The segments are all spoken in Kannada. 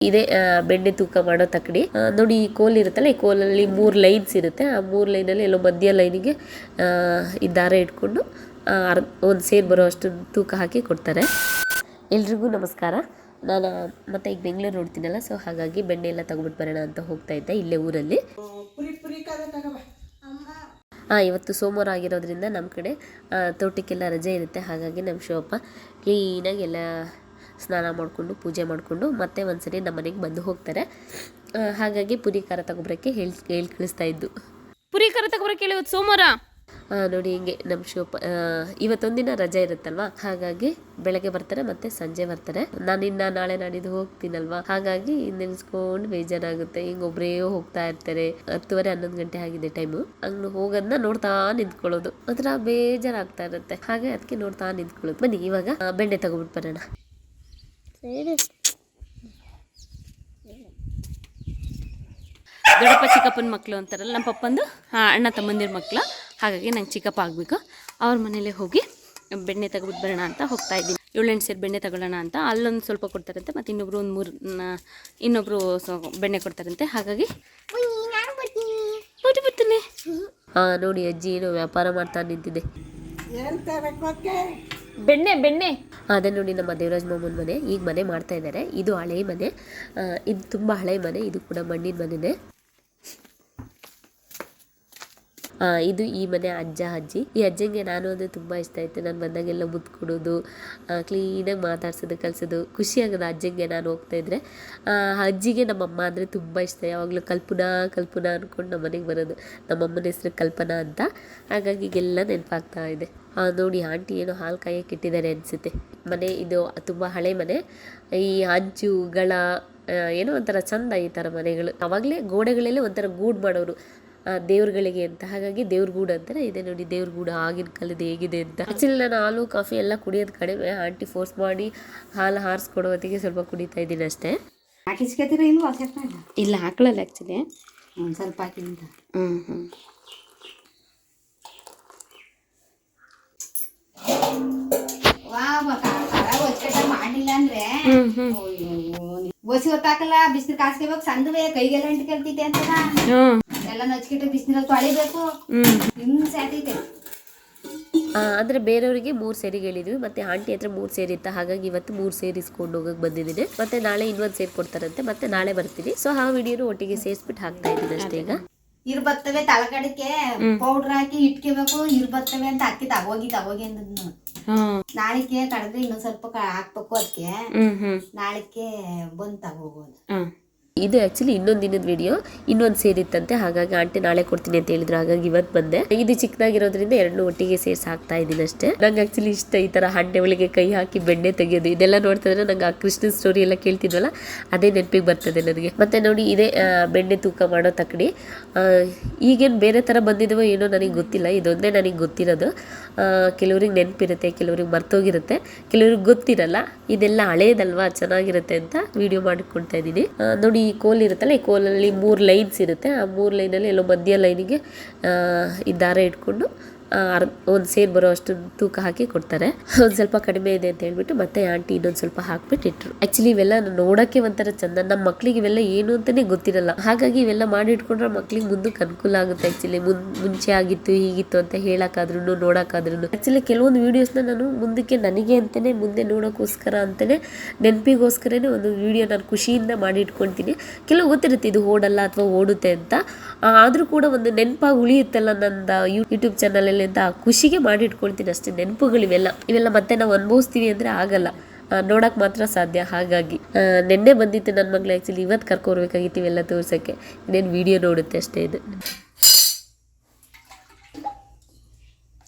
ಇದೇ ಬೆಣ್ಣೆ ತೂಕ ಮಾಡೋ ತಕ್ಕಡಿ ನೋಡಿ. ಈ ಕೋಲ್ ಇರುತ್ತಲ್ಲ, ಈ ಕೋಲಲ್ಲಿ 3 ಲೈನ್ಸ್ ಇರುತ್ತೆ. ಆ 3 ಲೈನಲ್ಲಿ ಎಲ್ಲೋ ಮಧ್ಯ ಲೈನಿಗೆ ಈ ದಾರ ಇಟ್ಕೊಂಡು ಒಂದು ಸೇರ್ ಬರೋ ಅಷ್ಟು ತೂಕ ಹಾಕಿ ಕೊಡ್ತಾರೆ. ಎಲ್ರಿಗೂ ನಮಸ್ಕಾರ. ನಾನು ಮತ್ತೆ ಈಗ ಬೆಂಗಳೂರು ನೋಡ್ತೀನಲ್ಲ, ಸೊ ಹಾಗಾಗಿ ಬೆಣ್ಣೆ ಎಲ್ಲ ತಗೊಬಿಟ್ಟು ಬರೋಣ ಅಂತ ಹೋಗ್ತಾ ಇದ್ದೆ ಇಲ್ಲೇ ಊರಲ್ಲಿ. ಇವತ್ತು ಸೋಮವಾರ ಆಗಿರೋದ್ರಿಂದ ನಮ್ಮ ಕಡೆ ತೋಟಕ್ಕೆಲ್ಲ ರಜೆ ಇರುತ್ತೆ. ಹಾಗಾಗಿ ನಮ್ಮ ಶಿವಪ್ಪ ಕ್ಲೀನಾಗಿ ಎಲ್ಲ ಸ್ನಾನ ಮಾಡಿಕೊಂಡು ಪೂಜೆ ಮಾಡಿಕೊಂಡು ಮತ್ತೆ ಒಂದ್ಸರಿ ನಮ್ಮ ಮನೆಗೆ ಬಂದು ಹೋಗ್ತಾರೆ. ಹಾಗಾಗಿ ಪುರಿ ಖಾರ ತಗೊಬರೋಕ್ಕೆ ಹೇಳಿ ಕಳಿಸ್ತಾ ಇದ್ದು. ಪುರಿ ಖಾರ ತಗೊಬರೋಕ್ಕೆ ಹೇಳಿ ಇವತ್ತು ಸೋಮವಾರ ನೋಡಿ. ಹಿಂಗೆ ನಮ್ಮ ಶಿವಪ್ಪ ಇವತ್ತೊಂದಿನ ರಜೆ ಇರುತ್ತಲ್ವಾ, ಹಾಗಾಗಿ ಬೆಳಗ್ಗೆ ಬರ್ತಾರೆ ಮತ್ತೆ ಸಂಜೆ ಬರ್ತಾರೆ. ನಾನಿನ್ನ ನಾಳೆ ನಾಡಿದ್ದು ಹೋಗ್ತೀನಲ್ವಾ, ಹಾಗಾಗಿ ನೆನೆಸ್ಕೊಂಡು ಬೇಜಾರಾಗುತ್ತೆ. ಹಿಂಗೊಬ್ಬರೇ ಹೋಗ್ತಾ ಇರ್ತಾರೆ. 10:30 11 ಗಂಟೆ ಆಗಿದೆ ಟೈಮು. ಹಂಗೆ ಹೋಗೋದನ್ನ ನೋಡ್ತಾ ನಿಂತ್ಕೊಳ್ಳೋದು ಒಂಥರ ಬೇಜಾರಾಗ್ತಾ ಇರುತ್ತೆ. ಹಾಗೆ ಅದಕ್ಕೆ ನೋಡ್ತಾ ನಿಂತ್ಕೊಳ್ಳೋದು. ಬನ್ನಿ ಇವಾಗ ಬೆಣ್ಣೆ ತಗೊಬಿಟ್ಟು ಬರೋಣ. ದೊಡ್ಡಪ್ಪ ಚಿಕ್ಕಪ್ಪನ ಮಕ್ಕಳು ಅಂತಾರಲ್ಲ, ನಮ್ಮ ಪಪ್ಪಂದು ಅಣ್ಣ ತಮ್ಮಂದಿರ ಮಕ್ಕಳು. ಹಾಗಾಗಿ ನಂಗೆ ಚಿಕ್ಕಪ್ಪ ಆಗಬೇಕು. ಅವ್ರ ಮನೇಲೆ ಹೋಗಿ ಬೆಣ್ಣೆ ತಗೊಬಿಟ್ಟು ಬರೋಣ ಅಂತ ಹೋಗ್ತಾ ಇದ್ದೀನಿ. 7-8 ಸೇರು ಬೆಣ್ಣೆ ತಗೊಳ್ಳೋಣ ಅಂತ. ಅಲ್ಲೊಂದು ಸ್ವಲ್ಪ ಕೊಡ್ತಾರಂತೆ, ಮತ್ತು ಇನ್ನೊಬ್ರು ಬೆಣ್ಣೆ ಕೊಡ್ತಾರಂತೆ. ಹಾಗಾಗಿ ಬರ್ತೀನಿ. ನೋಡಿ ಅಜ್ಜಿ ಏನೋ ವ್ಯಾಪಾರ ಮಾಡ್ತಾ ನಿಂತಿದೆ. ಬೆಣ್ಣೆ ಅದೇ ನೋಡಿ, ನಮ್ಮ ದೇವರಾಜ್ ಮಾಮನ ಮನೆ. ಈಗ ಮನೆ ಮಾಡ್ತಾ ಇದ್ದಾರೆ. ಇದು ಹಳೆ ಮನೆ. ಇದು ತುಂಬ ಹಳೆ ಮನೆ. ಇದು ಕೂಡ ಮಣ್ಣಿನ ಮನೆನೇ. ಇದು ಈ ಮನೆ ಅಜ್ಜ ಅಜ್ಜಿ. ಈ ಅಜ್ಜಂಗೆ ನಾನು ಅಂದರೆ ತುಂಬ ಇಷ್ಟ ಆಯಿತು. ನಾನು ಬಂದಾಗೆಲ್ಲ ಮುದ್ದು ಕೊಡೋದು, ಕ್ಲೀನಾಗಿ ಮಾತಾಡ್ಸೋದು, ಕಲಿಸೋದು. ಖುಷಿ ಆಗೋದು ಅಜ್ಜಂಗೆ ನಾನು ಹೋಗ್ತಾ ಇದ್ರೆ. ಅಜ್ಜಿಗೆ ನಮ್ಮಮ್ಮ ಅಂದರೆ ತುಂಬ ಇಷ್ಟ. ಯಾವಾಗಲೂ ಕಲ್ಪನಾ ಅಂದ್ಕೊಂಡು ನಮ್ಮ ಮನೆಗೆ ಬರೋದು. ನಮ್ಮಮ್ಮನ ಹೆಸರು ಕಲ್ಪನಾ ಅಂತ. ಹಾಗಾಗಿ ಈಗೆಲ್ಲ ನೆನಪಾಗ್ತಾ ಇದೆ. ನೋಡಿ ಆಂಟಿ ಏನೋ ಹಾಲು ಕಾಯಕ್ಕೆ ಇಟ್ಟಿದ್ದಾರೆ ಅನಿಸುತ್ತೆ. ಮನೆ ಇದು ತುಂಬ ಹಳೆ ಮನೆ. ಈ ಹಂಚುಗಳ ಏನೋ ಒಂಥರ ಚಂದ ಈ ಥರ ಮನೆಗಳು. ಆವಾಗಲೇ ಗೋಡೆಗಳಲ್ಲೇ ಒಂಥರ ಗೂಡು ಮಾಡೋರು ದೇವ್ರುಗಳಿಗೆ ಅಂತ. ಹಾಗಾಗಿ ದೇವ್ರ ಗೂಡು ಅಂತಾರೆ. ಇದೆ ನೋಡಿ ದೇವ್ರ ಗೂಡು ಆಗಿನ ಕಾಲದ ಹೇಗಿದೆ ಅಂತ. ಆ್ಯಕ್ಚುಲಿ ನಾನು ಹಾಲು ಕಾಫಿ ಎಲ್ಲ ಕುಡಿಯೋದು ಕಡಿಮೆ. ಆಂಟಿ ಫೋರ್ಸ್ ಮಾಡಿ ಹಾಲು ಹಾರಿಸ್ಕೊಡೋ ಹೊತ್ತಿಗೆ ಸ್ವಲ್ಪ ಕುಡಿತಾ ಇದ್ದೀನಿ ಅಷ್ಟೇ. ಹಾಕಿಸ್ಕೊತೀರ ಇಲ್ವಾ? ಇಲ್ಲ ಹಾಕೊಳ್ಳಲ್ಲ ಆ್ಯಕ್ಚುಲಿ. ಸ್ವಲ್ಪ ಹಾಕಿಂತ ಮಾಡಿಲ್ಲ ಅಂದ್ರೆ ಬಸಿ ಹೊತ್ತಾಕಲ್ಲ. ಬಿಸಿಲು ಕಾಸ್ಕೋಬೇಕು. ಸಂದುವೆ ಕೈಗೆಲ್ಲ ಎಂಟು ಕೇಳ್ತೈತೆ ಅಂತ ಎಲ್ಲ ನಚ್ಕಿಟ್ಟು ಬಿಸಿನೀರಲ್ಲಿ ತೊಳಿಬೇಕು. ಹಿಂಸೆ ಆಗ್ತೈತೆ. ಅಂದರೆ ಬೇರೆಯವರಿಗೆ 3 ಸೇರಿಗೆ ಹೇಳಿದ್ವಿ. ಮತ್ತೆ ಆಂಟಿ ಹತ್ರ 3 ಸೇರಿ ಇತ್ತು. ಹಾಗಾಗಿ ಇವತ್ತು 3 ಸೇರಿ ಇಸ್ಕೊಂಡು ಹೋಗಕ್ಕೆ ಬಂದಿದ್ದೀನಿ. ಮತ್ತೆ ನಾಳೆ ಇನ್ನೊಂದು ಸೇರಿ ಕೊಡ್ತಾರಂತೆ. ಮತ್ತೆ ನಾಳೆ ಬರ್ತೀನಿ. ಸೊ ಆ ವಿಡಿಯೋನು ಒಟ್ಟಿಗೆ ಸೇರಿಸ್ಬಿಟ್ಟು ಹಾಕ್ತಾ ಇದ್ದೀನಿ ಅಷ್ಟೇ. ಈಗ ಇರ್ಬತ್ತವೆ ತಲಕಡಕ್ಕೆ ಪೌಡ್ರ್ ಹಾಕಿ ಇಟ್ಕೋಬೇಕು. ಇರ್ಬತ್ತವೆ ಅಂತ ಅಕ್ಕಿ ತಗೋಗಿ ಅಂದದ್ನು. ನಾಳಿಕೆ ಕಡದ್ರೆ ಇನ್ನೊಂದ್ ಸ್ವಲ್ಪ ಹಾಕ್ಬೇಕು. ಅದಕ್ಕೆ ನಾಳಿಕೆ ಬಂದ್ ತಗೋಬೋದು. ಇದು ಆ್ಯಕ್ಚುಲಿ ಇನ್ನೊಂದು ದಿನದ ವಿಡಿಯೋ. ಇನ್ನೊಂದು ಸೇರಿತ್ತಂತೆ. ಹಾಗಾಗಿ ಆಂಟಿ ನಾಳೆ ಕೊಡ್ತೀನಿ ಅಂತ ಹೇಳಿದ್ರು. ಹಾಗಾಗಿ ಇವತ್ತು ಬಂದೆ. ಇದು ಚಿಕ್ಕದಾಗಿರೋದ್ರಿಂದ 2 ಒಟ್ಟಿಗೆ ಸೇರಿಸಿ ಹಾಕ್ತಾ ಇದ್ದೀನಿ ಅಷ್ಟೇ. ನಂಗೆ ಆ್ಯಕ್ಚುಲಿ ಇಷ್ಟ ಈ ಥರ ಹಂಡೆ ಒಳಗೆ ಕೈ ಹಾಕಿ ಬೆಣ್ಣೆ ತೆಗೆಯೋದು. ಇದೆಲ್ಲ ನೋಡ್ತಿದ್ರೆ ನಂಗೆ ಆ ಕೃಷ್ಣನ್ ಸ್ಟೋರಿ ಎಲ್ಲ ಕೇಳ್ತಿದ್ವಲ್ಲ, ಅದೇ ನೆನಪಿಗೆ ಬರ್ತದೆ ನನಗೆ. ಮತ್ತೆ ನೋಡಿ ಇದೇ ಬೆಣ್ಣೆ ತೂಕ ಮಾಡೋ ತಕ್ಕಡಿ. ಈಗೇನು ಬೇರೆ ಥರ ಬಂದಿದವೋ ಏನೋ ನನಗೆ ಗೊತ್ತಿಲ್ಲ. ಇದೊಂದೇ ನನಗೆ ಗೊತ್ತಿರೋದು. ಕೆಲವ್ರಿಗೆ ನೆನಪಿರುತ್ತೆ, ಕೆಲವ್ರಿಗೆ ಮರ್ತೋಗಿರುತ್ತೆ, ಕೆಲವ್ರಿಗೆ ಗೊತ್ತಿರಲ್ಲ. ಇದೆಲ್ಲ ಹಳೇದಲ್ವಾ, ಚೆನ್ನಾಗಿರುತ್ತೆ ಅಂತ ವಿಡಿಯೋ ಮಾಡಿಕೊಡ್ತಾ ಇದ್ದೀನಿ. ನೋಡಿ ಈ ಕೋಲ್ ಇರುತ್ತಲ್ಲ, ಈ ಕೋಲಲ್ಲಿ 3 ಲೈನ್ಸ್ ಇರುತ್ತೆ. ಆ 3 ಲೈನಲ್ಲಿ ಎಲ್ಲೋ ಮಧ್ಯ ಲೈನಿಗೆ ಈ ದಾರ ಇಟ್ಕೊಂಡು ಒಂದು ಸೇರ್ ಬರೋ ಅಷ್ಟು ತೂಕ ಹಾಕಿ ಕೊಡ್ತಾರೆ. ಒಂದು ಸ್ವಲ್ಪ ಕಡಿಮೆ ಇದೆ ಅಂತ ಹೇಳ್ಬಿಟ್ಟು ಮತ್ತೆ ಆಂಟಿ ಇನ್ನೊಂದು ಸ್ವಲ್ಪ ಹಾಕ್ಬಿಟ್ಟು ಇಟ್ರು. ಆ್ಯಕ್ಚುಲಿ ಇವೆಲ್ಲ ನೋಡೋಕ್ಕೆ ಒಂಥರ ಚಂದ. ನಮ್ಮ ಮಕ್ಳಿಗೆ ಇವೆಲ್ಲ ಏನು ಅಂತಲೇ ಗೊತ್ತಿರಲ್ಲ. ಹಾಗಾಗಿ ಇವೆಲ್ಲ ಮಾಡಿ ಇಟ್ಕೊಂಡ್ರೆ ಮಕ್ಳಿಗೆ ಮುಂದಕ್ಕೆ ಅನುಕೂಲ ಆಗುತ್ತೆ. ಆ್ಯಕ್ಚುಲಿ ಮುಂಚೆ ಆಗಿತ್ತು ಹೀಗಿತ್ತು ಅಂತ ಹೇಳೋಕ್ಕಾದ್ರೂ ನೋಡೋಕ್ಕಾದ್ರೂ. ಆ್ಯಕ್ಚುಲಿ ಕೆಲವೊಂದು ವೀಡಿಯೋಸ್ನ ನಾನು ಮುಂದಕ್ಕೆ ನನಗೆ ಅಂತಲೇ ಮುಂದೆ ನೋಡೋಕ್ಕೋಸ್ಕರ ಅಂತಲೇ ನೆನಪಿಗೋಸ್ಕರನೇ ಒಂದು ವೀಡಿಯೋ ನಾನು ಖುಷಿಯಿಂದ ಮಾಡಿ ಇಟ್ಕೊಳ್ತೀನಿ. ಕೆಲವು ಗೊತ್ತಿರುತ್ತೆ ಇದು ಓಡಲ್ಲ ಅಥವಾ ಓಡುತ್ತೆ ಅಂತ. ಆದರೂ ಕೂಡ ಒಂದು ನೆನಪಾಗಿ ಉಳಿಯುತ್ತಲ್ಲ ನಂದು ಯೂಟ್ಯೂಬ್ ಚಾನಲಲ್ಲಿ ಅಂತ ಖುಷಿಗೆ ಮಾಡಿ ಇಟ್ಕೊಳ್ತೀನಿ ಅಷ್ಟೇ. ನೆನಪುಗಳು ಇವೆಲ್ಲ ಮತ್ತೆ ನಾವು ಅನುಭವಿಸ್ತೀವಿ ಅಂದರೆ ಆಗಲ್ಲ, ನೋಡೋಕೆ ಮಾತ್ರ ಸಾಧ್ಯ. ಹಾಗಾಗಿ ನೆನ್ನೆ ಬಂದಿತ್ತು ನನ್ನ ಮಗಳು. ಆ್ಯಕ್ಚುಲಿ ಇವತ್ತು ಕರ್ಕೊರ್ಬೇಕಾಗಿತ್ತು ಇವೆಲ್ಲ ತೋರ್ಸೋಕ್ಕೆ. ಇನ್ನೇನು ವಿಡಿಯೋ ನೋಡುತ್ತೆ ಅಷ್ಟೇ. ಇದು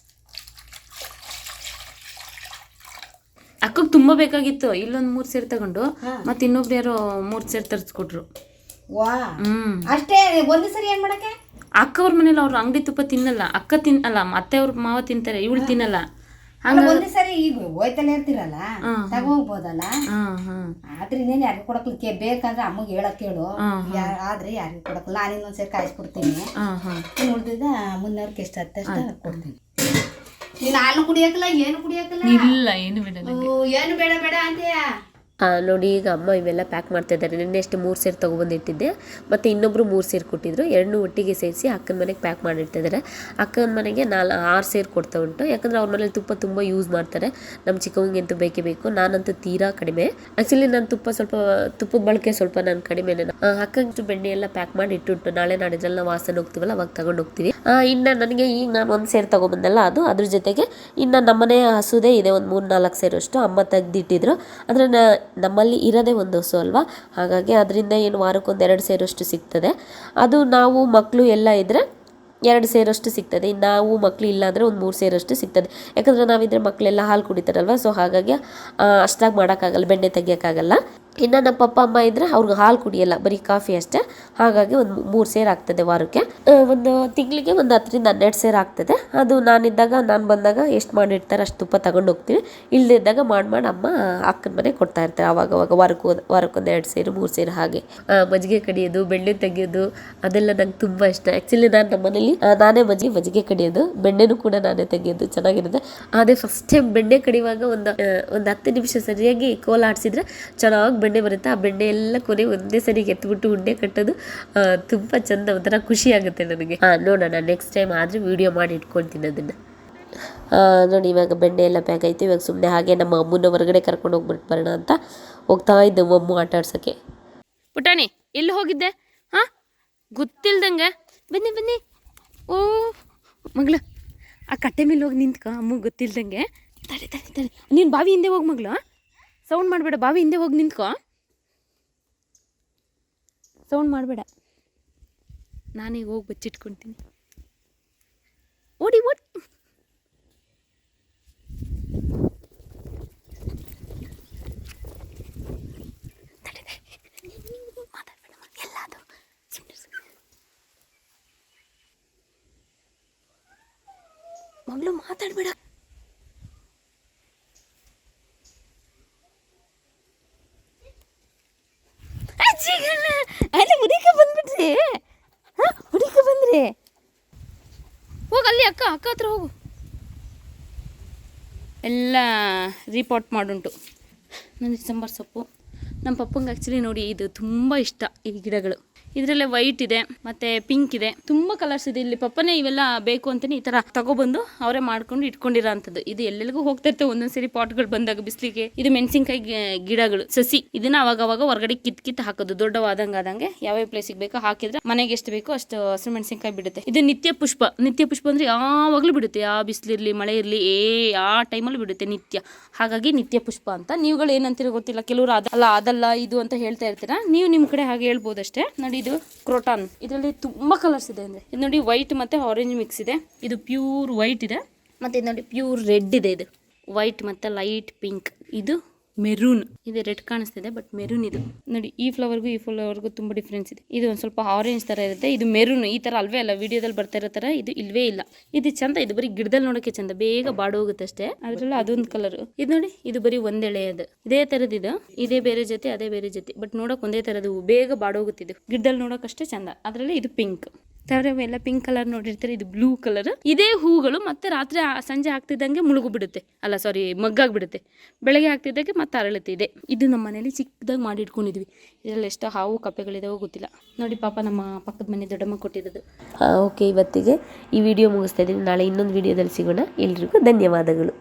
ಅಕ್ಕಗೆ ತುಂಬ ಬೇಕಾಗಿತ್ತು. ಇಲ್ಲೊಂದು 3 ಸೇರು ತಗೊಂಡು ಮತ್ತೆ ಇನ್ನೊಬ್ರು ಯಾರೋ 3 ಸೇರು ತರಿಸ್ಕೊಟ್ರು. ಅಷ್ಟೇ ಒಂದು ಸರಿ ಏನ್ ಮಾಡಕ್ಕೆ? ಅಕ್ಕ ಅವ್ರ ಮನೇಲಿ ಅವ್ರು ಅಂಗಡಿ ತುಪ್ಪ ತಿನ್ನಲ್ಲ. ಅಕ್ಕ ತಿನ್ನಲ್ಲ, ಮತ್ತೆ ಅವ್ರ ಮಾವ ತಿಂತಾರೆ, ಇವಳು ತಿನ್ನಲ್ಲ. ಒಂದೇ ಸರಿ ಈಗ ಹೋಯ್ತಲೇ ಇರ್ತಿರಲ್ಲ, ತಗೋಗ್ಬೋದಲ್ಲ. ಆದ್ರೆ ಇನ್ನೇನು ಯಾರಿಗೂ ಕೊಡಕ್ಲಿಕ್ಕೆ ಬೇಕಂದ್ರೆ ಅಮ್ಮಗೆ ಹೇಳಕ್ ಹೇಳು. ಆದ್ರೆ ಯಾರಿಗೂ ಕೊಡಕ್ಲ. ನಾನು ಇನ್ನೊಂದ್ಸರಿ ಕಾಯಿಸ್ಕೊಡ್ತೀನಿ. ಉಳ್ದಿದ್ದ ಮುನ್ನವ್ರಿಗೆ ಎಷ್ಟು ಅಷ್ಟ ಕೊಡ್ತೀನಿ. ನೀನು ಹಾಲು ಕುಡಿಯಕಲ್ಲ, ಏನು ಕುಡಿಯಕಲ್ಲ? ಇಲ್ಲ, ಏನು ಬೇಡ, ಏನು ಬೇಡ ಬೇಡ ಅಂತೀಯ. ನೋಡಿ ಈಗ ಅಮ್ಮ ಇವೆಲ್ಲ ಪ್ಯಾಕ್ ಮಾಡ್ತಾ ಇದ್ದಾರೆ. ನಿನ್ನೆ ಅಷ್ಟು 3 ಸೇರು ತೊಗೊಬಂದಿಟ್ಟಿದ್ದೆ, ಮತ್ತು ಇನ್ನೊಬ್ರು 3 ಸೇರು ಕೊಟ್ಟಿದ್ರು. 2 ಒಟ್ಟಿಗೆ ಸೇರಿಸಿ ಅಕ್ಕನ ಮನೆಗೆ ಪ್ಯಾಕ್ ಮಾಡಿರ್ತಾ ಇದ್ದಾರೆ. ಅಕ್ಕನ ಮನೆಗೆ 6 ಸೇರು ಕೊಡ್ತಾ ಉಂಟು, ಯಾಕಂದರೆ ಅವ್ರ ಮನೇಲಿ ತುಪ್ಪ ತುಂಬ ಯೂಸ್ ಮಾಡ್ತಾರೆ. ನಮ್ಮ ಚಿಕ್ಕವಂಗಂತೂ ಬೇಕೇ ಬೇಕು. ನಾನಂತೂ ತೀರಾ ಕಡಿಮೆ. ಆ್ಯಕ್ಚುಲಿ ನಾನು ತುಪ್ಪದ ಬಳಕೆ ಸ್ವಲ್ಪ ನಾನು ಕಡಿಮೆನೆ. ಅಕ್ಕಂಷ್ಟು ಬೆಣ್ಣೆ ಎಲ್ಲ ಪ್ಯಾಕ್ ಮಾಡಿ ಇಟ್ಟುಂಟು. ನಾಳೆ ನಾಡಿದ್ರಲ್ಲಿ ನಾವು ವಾಸನ ಹೋಗ್ತೀವಲ್ಲ ಅವಾಗ ತಗೊಂಡು ಹೋಗ್ತೀವಿ. ಇನ್ನು ನನಗೆ ಈಗ ನಾನು 1 ಸೇರು ತೊಗೊಬಂದಲ್ಲ, ಅದ್ರ ಜೊತೆಗೆ ಇನ್ನು ನಮ್ಮನೆ ಹಸುದೇ ಇದೆ, ಒಂದು 3-4 ಸೇರಷ್ಟು ಅಮ್ಮ ತೆಗೆದಿಟ್ಟಿದ್ರು. ಅಂದರೆ ನಮ್ಮಲ್ಲಿ ಇರೋದೇ ಒಂದು ಹಸು ಅಲ್ವಾ, ಹಾಗಾಗಿ ಅದರಿಂದ ಏನು ವಾರಕ್ಕೊಂದು 2 ಸೇರಷ್ಟು ಸಿಗ್ತದೆ. ಅದು ನಾವು ಮಕ್ಕಳು ಎಲ್ಲ ಇದ್ದರೆ 2 ಸೇರಷ್ಟು ಸಿಗ್ತದೆ. ನಾವು ಮಕ್ಕಳು ಇಲ್ಲ ಅಂದರೆ ಒಂದು 3 ಸೇರಷ್ಟು ಸಿಗ್ತದೆ. ಯಾಕಂದರೆ ನಾವಿದ್ರೆ ಮಕ್ಕಳೆಲ್ಲ ಹಾಲು ಕುಡಿತಾರಲ್ವ, ಸೊ ಹಾಗಾಗಿ ಅಷ್ಟಾಗಿ ಮಾಡೋಕ್ಕಾಗಲ್ಲ, ಬೆಣ್ಣೆ ತೆಗಿಯೋಕ್ಕಾಗಲ್ಲ. ಇನ್ನು ನಮ್ಮ ಪಪ್ಪ ಅಮ್ಮ ಇದ್ದರೆ ಅವ್ರಿಗೆ ಹಾಲು ಕುಡಿಯಲ್ಲ, ಬರೀ ಕಾಫಿ ಅಷ್ಟೇ. ಹಾಗಾಗಿ ಒಂದು 3 ಸೇರು ಆಗ್ತದೆ ವಾರಕ್ಕೆ. ಒಂದು ತಿಂಗಳಿಗೆ ಒಂದು 10-12 ಸೇರು ಆಗ್ತದೆ. ಅದು ನಾನು ಬಂದಾಗ ಎಷ್ಟು ಮಾಡಿರ್ತಾರೆ ಅಷ್ಟು ತುಪ್ಪ ತಗೊಂಡು ಹೋಗ್ತೀವಿ. ಇಲ್ಲದಿದ್ದಾಗ ಮಾಡಿ ಅಮ್ಮ ಅಕ್ಕನ ಮನೆ ಕೊಡ್ತಾ ಇರ್ತಾರೆ. ಆವಾಗ ವಾರಕ್ಕೊಂದು 2 ಸೇರು 3 ಸೇರು ಹಾಗೆ. ಮಜ್ಜಿಗೆ ಕಡಿಯೋದು, ಬೆಣ್ಣೆ ತೆಗಿಯೋದು ಅದೆಲ್ಲ ನಂಗೆ ತುಂಬ ಇಷ್ಟ. ಆ್ಯಕ್ಚುಲಿ ನಾನು ನಮ್ಮ ಮನೇಲಿ ನಾನೇ ಮಜ್ಜಿಗೆ ಕಡಿಯೋದು, ಬೆಣ್ಣೆನೂ ಕೂಡ ನಾನೇ ತೆಗಿಯೋದು, ಚೆನ್ನಾಗಿರುತ್ತೆ. ಅದೇ ಫಸ್ಟ್ ಟೈಮ್ ಬೆಣ್ಣೆ ಕಡಿಯುವಾಗ ಒಂದು 10 ನಿಮಿಷ ಸರಿಯಾಗಿ ಕೋಲ ಆಡಿಸಿದ್ರೆ ಚೆನ್ನಾಗಿ ಬೆಣ್ಣೆ ಬರುತ್ತೆ. ಆ ಬೆಣ್ಣೆ ಎಲ್ಲ ಕೊನೆ ಒಂದೇ ಸರಿಗೆ ಎತ್ಬಿಟ್ಟು ಉಂಡೆ ಕಟ್ಟೋದು ತುಂಬ ಚಂದ, ಒಂಥರ ಖುಷಿ ಆಗುತ್ತೆ ನನಗೆ. ನೋಡೋಣ ನೆಕ್ಸ್ಟ್ ಟೈಮ್ ಆದರೆ ವಿಡಿಯೋ ಮಾಡಿ ಇಟ್ಕೊಳ್ತೀನಿ ಅದನ್ನು. ನೋಡಿ ಇವಾಗ ಬೆಣ್ಣೆ ಎಲ್ಲ ಪ್ಯಾಕ್ ಆಯಿತು. ಇವಾಗ ಸುಮ್ಮನೆ ಹಾಗೆ ನಮ್ಮ ಅಮ್ಮನ ಹೊರಗಡೆ ಕರ್ಕೊಂಡು ಹೋಗ್ಬಿಟ್ಟು ಬರೋಣ ಅಂತ ಹೋಗ್ತಾ ಇದ್ದೆ ಅಮ್ಮ ಆಟ ಆಡ್ಸೋಕ್ಕೆ. ಪುಟಾಣಿ ಎಲ್ಲಿ ಹೋಗಿದ್ದೆ? ಹಾಂ ಗೊತ್ತಿಲ್ದಂಗೆ ಬನ್ನಿ. ಓ ಮಗಳು, ಆ ಕಟ್ಟೆ ಮೇಲೆ ಹೋಗಿ ನಿಂತ್ಕ, ಅಮ್ಮಗೆ ಗೊತ್ತಿಲ್ದಂಗೆ. ತಡಿ ನೀನು ಬಾವಿ ಹಿಂದೆ ಹೋಗಿ ಮಗಳು, ಸೌಂಡ್ ಮಾಡಬೇಡ. ಬಾವಿ ಹಿಂದೆ ಹೋಗಿ ನಿಂತ್ಕೋ, ಸೌಂಡ್ ಮಾಡಬೇಡ. ನಾನೀಗ ಹೋಗಿ ಬಚ್ಚಿಟ್ಕೊತೀನಿ. ಓಡಿ ಮಾತಾಡ್ಬೇಡ, ಎಲ್ಲಾದು ಮಗಳು ಮಾತಾಡ್ಬೇಡ. ಅಲ್ಲಿ ಹುಡುಕ ಬಂದ್ಬಿಟ್ರಿ. ಹುಡುಕ ಬಂದ್ರಿ, ಹೋಗಿ ಅಲ್ಲಿ ಅಕ್ಕ ಹತ್ರ ಹೋಗು. ಎಲ್ಲ ರಿಪೋರ್ಟ್ ಮಾಡುಂಟು. ನನಗೆ ಸಾಂಬಾರು ಸೊಪ್ಪು. ನಮ್ಮ ಪಪ್ಪಂಗೆ ಆ್ಯಕ್ಚುಲಿ ನೋಡಿ ಇದು ತುಂಬ ಇಷ್ಟ, ಈ ಗಿಡಗಳು. ಇದರಲ್ಲೇ ವೈಟ್ ಇದೆ ಮತ್ತು ಪಿಂಕ್ ಇದೆ, ತುಂಬ ಕಲರ್ಸ್ ಇದೆ. ಇಲ್ಲಿ ಪಪ್ಪನೇ ಇವೆಲ್ಲ ಬೇಕು ಅಂತಲೇ ಈ ಥರ ತಗೊಬಂದು ಅವರೇ ಮಾಡ್ಕೊಂಡು ಇಟ್ಕೊಂಡಿರೋ ಅಂಥದ್ದು. ಇದು ಎಲ್ಲೆಲ್ಲಿಗೂ ಹೋಗ್ತಾ ಇರ್ತವೆ ಒಂದೊಂದ್ಸರಿ ಪಾಟ್ಗಳು ಬಂದಾಗ ಬಿಸಿಲಿಗೆ. ಇದು ಮೆಣಸಿನ್ಕಾಯಿ ಗಿಡಗಳು, ಸಸಿ. ಇದನ್ನ ಅವಾಗ ಹೊರಗಡೆ ಕಿತ್ತು ಹಾಕೋದು, ದೊಡ್ಡವಾದಂಗೆ ಯಾವ್ಯಾವ ಪ್ಲೇಸಿಗೆ ಬೇಕೋ ಹಾಕಿದ್ರೆ ಮನೆಗೆ ಎಷ್ಟು ಬೇಕೋ ಅಷ್ಟು ಹಸಿರು ಮೆಣಸಿನ್ಕಾಯಿ ಬಿಡುತ್ತೆ. ಇದು ನಿತ್ಯ ಪುಷ್ಪ ಅಂದರೆ ಯಾವಾಗಲೂ ಬಿಡುತ್ತೆ, ಯಾವ ಬಿಸಿಲಿರಲಿ ಮಳೆ ಇರಲಿ ಆ ಟೈಮಲ್ಲಿ ಬಿಡುತ್ತೆ ನಿತ್ಯ. ಹಾಗಾಗಿ ನಿತ್ಯ ಪುಷ್ಪ ಅಂತ. ನೀವುಗಳು ಏನಂತೀರೋ ಗೊತ್ತಿಲ್ಲ, ಕೆಲವರು ಅದಲ್ಲ ಇದು ಅಂತ ಹೇಳ್ತಾ ಇರ್ತೀರಾ. ನೀವು ನಿಮ್ಮ ಕಡೆ ಹಾಗೆ ಹೇಳ್ಬೋದಷ್ಟೇ. ನೋಡಿ ಇದು ಕ್ರೋಟಾನ್, ಇದರಲ್ಲಿ ತುಂಬ ಕಲರ್ಸ್ ಇದೆ. ಅಂದರೆ ಇದು ನೋಡಿ ವೈಟ್ ಮತ್ತು ಆರೆಂಜ್ ಮಿಕ್ಸ್ ಇದೆ. ಇದು ಪ್ಯೂರ್ ವೈಟ್ ಇದೆ, ಮತ್ತು ಇದು ನೋಡಿ ಪ್ಯೂರ್ ರೆಡ್ ಇದೆ. ಇದು ವೈಟ್ ಮತ್ತು ಲೈಟ್ ಪಿಂಕ್. ಇದು ಮೆರೂನ್ ಇದೆ, ರೆಡ್ ಕಾಣಿಸ್ತಿದೆ ಬಟ್ ಮೆರೂನ್. ಇದು ನೋಡಿ ಈ ಫ್ಲವರ್ಗೂ ತುಂಬ ಡಿಫ್ರೆನ್ಸ್ ಇದೆ. ಇದು ಒಂದು ಸ್ವಲ್ಪ ಆರೆಂಜ್ ಥರ ಇರುತ್ತೆ, ಇದು ಮೆರೂನ್. ಈ ಥರ ಅಲ್ವೇ ಅಲ್ಲ, ವಿಡಿಯೋದಲ್ಲಿ ಬರ್ತಾ ಇರೋ ಥರ ಇದು ಇಲ್ವೇ ಇಲ್ಲ. ಇದು ಚಂದ, ಇದು ಬರೀ ಗಿಡದಲ್ಲಿ ನೋಡೋಕ್ಕೆ ಚಂದ, ಬೇಗ ಬಾಡೋಗುತ್ತೆ ಅಷ್ಟೇ. ಅದರಲ್ಲಿ ಅದೊಂದು ಕಲರ್. ಇದು ನೋಡಿ ಇದು ಬರೀ ಒಂದೆಳೆ, ಅದು ಇದೇ ಥರದ್ದು. ಇದು ಇದೇ ಬೇರೆ ಜೊತೆ, ಅದೇ ಬೇರೆ ಜೊತೆ, ಬಟ್ ನೋಡೋಕೆ ಒಂದೇ ಥರದ್ದು, ಬೇಗ ಬಾಡೋಗುತ್ತೆ. ಇದು ಗಿಡದಲ್ಲಿ ನೋಡೋಕಷ್ಟೇ ಚಂದ. ಅದರಲ್ಲಿ ಇದು ಪಿಂಕ್. ಎಲ್ಲ ಪಿಂಕ್ ಕಲರ್ ನೋಡಿರ್ತಾರೆ. ಇದು ಬ್ಲೂ ಕಲರ್. ಇದೇ ಹೂಗಳು ಮತ್ತೆ ರಾತ್ರಿ ಸಂಜೆ ಆಗ್ತಿದ್ದಂಗೆ ಮುಳುಗು ಬಿಡುತ್ತೆ, ಮಗ್ಗಾಗ್ಬಿಡುತ್ತೆ. ಬೆಳಗ್ಗೆ ಆಗ್ತಿದ್ದಂಗೆ ಮತ್ತೆ ಅರಳುತ್ತೆ. ಇದು ನಮ್ಮ ಮನೇಲಿ ಚಿಕ್ಕದಾಗಿ ಮಾಡಿ ಇಟ್ಕೊಂಡಿದ್ವಿ. ಇದರಲ್ಲಿ ಎಷ್ಟು ಹಾವು ಕಪ್ಪೆಗಳಿದಾವೋ ಗೊತ್ತಿಲ್ಲ. ನೋಡಿ ಪಾಪ ನಮ್ಮ ಪಕ್ಕದ ಮನೆ ದೊಡ್ಡಮ್ಮ ಕೊಟ್ಟಿರೋದು. ಓಕೆ, ಇವತ್ತಿಗೆ ಈ ವಿಡಿಯೋ ಮುಗಿಸ್ತಾ ಇದ್ದೀನಿ. ನಾಳೆ ಇನ್ನೊಂದು ವಿಡಿಯೋದಲ್ಲಿ ಸಿಗೋಣ. ಎಲ್ರಿಗೂ ಧನ್ಯವಾದಗಳು.